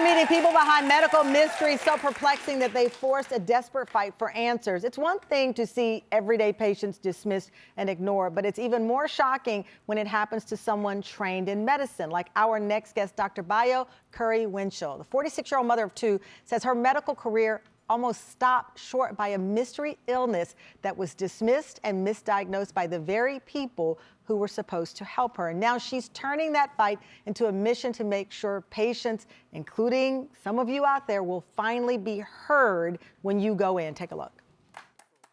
meeting people behind medical mysteries so perplexing that they forced a desperate fight for answers. It's one thing to see everyday patients dismissed and ignored, but it's even more shocking when it happens to someone trained in medicine, like our next guest, Dr. Bayo Curry-Winchell. The 46-year-old mother of two says her medical career almost stopped short by a mystery illness that was dismissed and misdiagnosed by the very people who were supposed to help her. And now she's turning that fight into a mission to make sure patients, including some of you out there, will finally be heard when you go in. Take a look.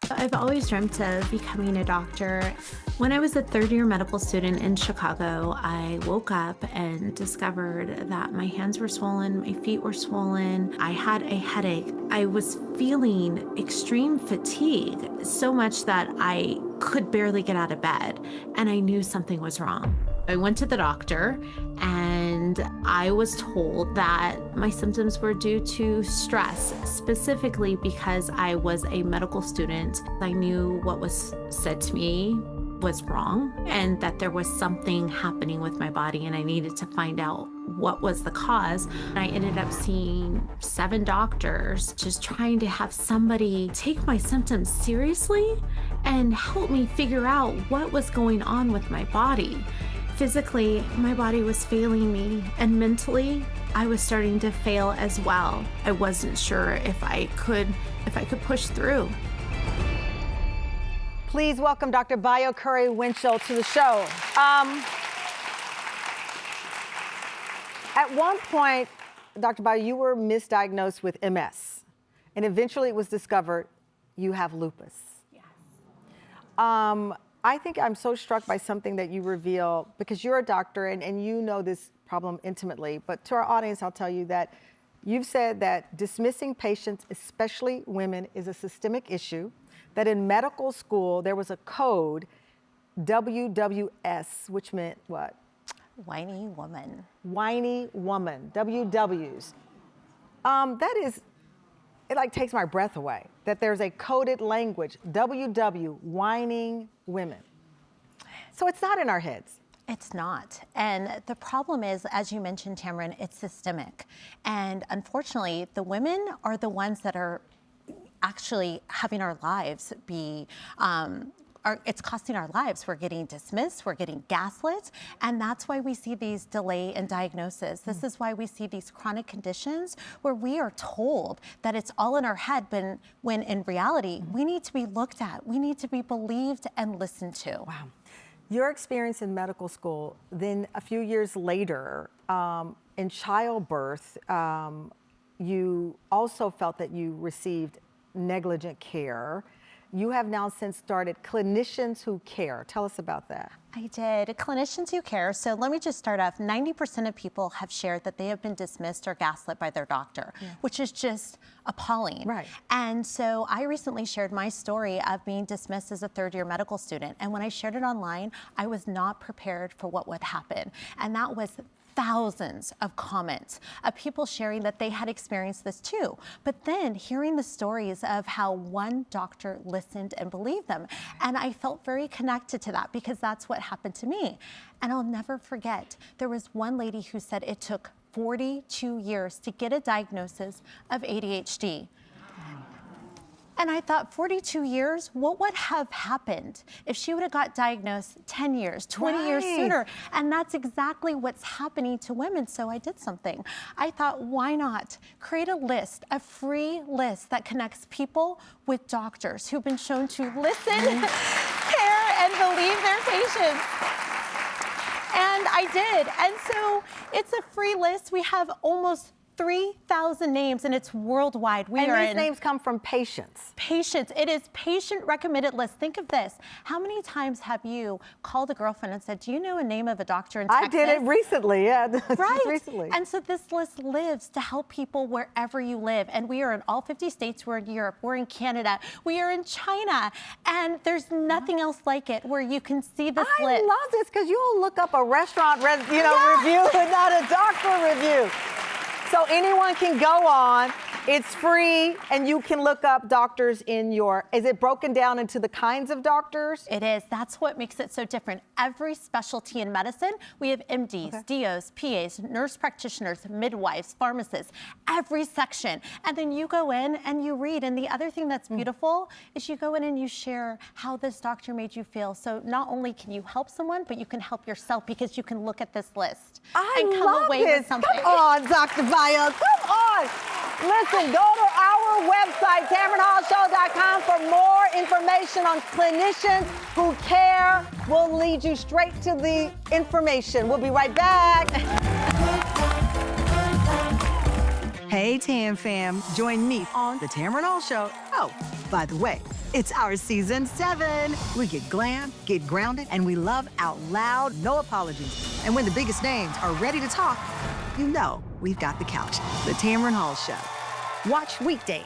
I've always dreamt of becoming a doctor. When I was a third-year medical student in Chicago, I woke up and discovered that my hands were swollen, my feet were swollen, I had a headache. I was feeling extreme fatigue, so much that I could barely get out of bed, and I knew something was wrong. I went to the doctor and I was told that my symptoms were due to stress, specifically because I was a medical student. I knew what was said to me was wrong and that there was something happening with my body and I needed to find out what was the cause. I ended up seeing 7 doctors, just trying to have somebody take my symptoms seriously and help me figure out what was going on with my body. Physically, my body was failing me, and mentally, I was starting to fail as well. I wasn't sure if I could push through. Please welcome Dr. Bayo Curry-Winchell to the show. At one point, Dr. Bayo, you were misdiagnosed with MS, and eventually it was discovered you have lupus. Yes. I think I'm so struck by something that you reveal, because you're a doctor and you know this problem intimately, but to our audience, I'll tell you that you've said that dismissing patients, especially women, is a systemic issue, that in medical school, there was a code, WWS, which meant what? Whiny woman. Whiny woman, WWs. That is, it like takes my breath away, that there's a coded language, WW, whining women. So it's not in our heads. It's not. And the problem is, as you mentioned, Tamron, it's systemic. And unfortunately, the women are the ones that are actually having our lives be, it's costing our lives. We're getting dismissed, we're getting gaslit, and that's why we see these delay in diagnosis. This is why we see these chronic conditions where we are told that it's all in our head, when in reality, we need to be looked at, we need to be believed and listened to. Wow. Your experience in medical school, then a few years later, in childbirth, you also felt that you received negligent care. You have now since started Clinicians Who Care. Tell us about that. I did. Clinicians Who Care. So let me just start off. 90% of people have shared that they have been dismissed or gaslit by their doctor, which is just appalling. Right. And so I recently shared my story of being dismissed as a third-year medical student. And when I shared it online, I was not prepared for what would happen. And that was thousands of comments of people sharing that they had experienced this too. But then hearing the stories of how one doctor listened and believed them. And I felt very connected to that because that's what happened to me. And I'll never forget, there was one lady who said it took 42 years to get a diagnosis of ADHD. And I thought, 42 years, what would have happened if she would have got diagnosed 10 years, 20 years sooner? And that's exactly what's happening to women. So I did something. I thought, why not create a list, a free list that connects people with doctors who've been shown to listen, care, and believe their patients. And I did. And so it's a free list. We have almost 3,000 names, and it's worldwide. And these names come from patients. Patients. It is patient-recommended list. Think of this. How many times have you called a girlfriend and said, do you know a name of a doctor in Texas? I did it recently, yeah. Right. Recently. And so this list lives to help people wherever you live. And we are in all 50 states. We're in Europe. We're in Canada. We are in China. And there's nothing else like it where you can see this list. I love this because you'll look up a restaurant review and not a doctor review. So anyone can go on It's free, and you can look up doctors in your, is it broken down into the kinds of doctors? It is. That's what makes it so different. Every specialty in medicine, we have MDs, DOs, PAs, nurse practitioners, midwives, pharmacists, every section. And then you go in and you read. And the other thing that's beautiful is you go in and you share how this doctor made you feel. So not only can you help someone, but you can help yourself because you can look at this list and come love away this. with something. Come on, Dr. Bayo, come on. Listen, go to our website, TamronHallShow.com, for more information on clinicians who care. We'll lead you straight to the information. We'll be right back. Hey, Tam fam. Join me on the Tamron Hall Show. Oh, by the way, it's our season 7. We get glam, get grounded, and we love out loud, no apologies. And when the biggest names are ready to talk, you know we've got the couch. The Tamron Hall Show. Watch weekdays